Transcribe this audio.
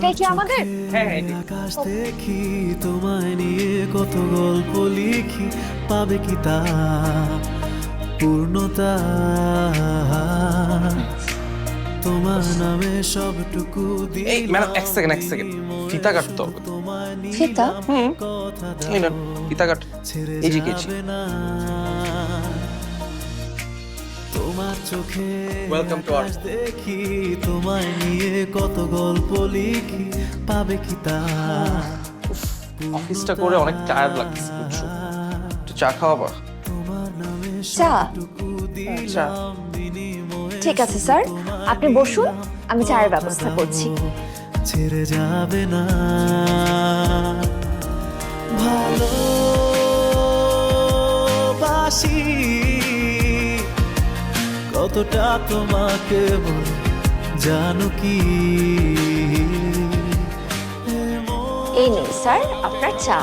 এটাই কি আমাদের? হ্যাঁ হ্যাঁ আকাশ দেখি তোমায় নিয়ে কত গল্প লিখি, পাবে কি তা পূর্ণতা? তোমার নামে সবটুকু এই ম্যাডাম এক সেকেন্ড ফিতা কাটতে হবে। ফিতা? এই না ফিতা কাট। এই যে কেছি। তোমার চোখে Welcome to our- আকাশ দেখি তোমায় নিয়ে কত গল্প লিখি, পাবে কি তা অফিসটা করে অনেক টায়ার্ড লাগছে বুঝছো, একটু চা খাওয়াবা? চা? চা ঠিক আছে স্যার, আপনি বসুন, আমি চায়ের ব্যবস্থা করছি। ছেড়ে যাবে না ভালোবাসি কতটা তোমাকে বল, জানো কি এই নিন স্যার আপনার চা।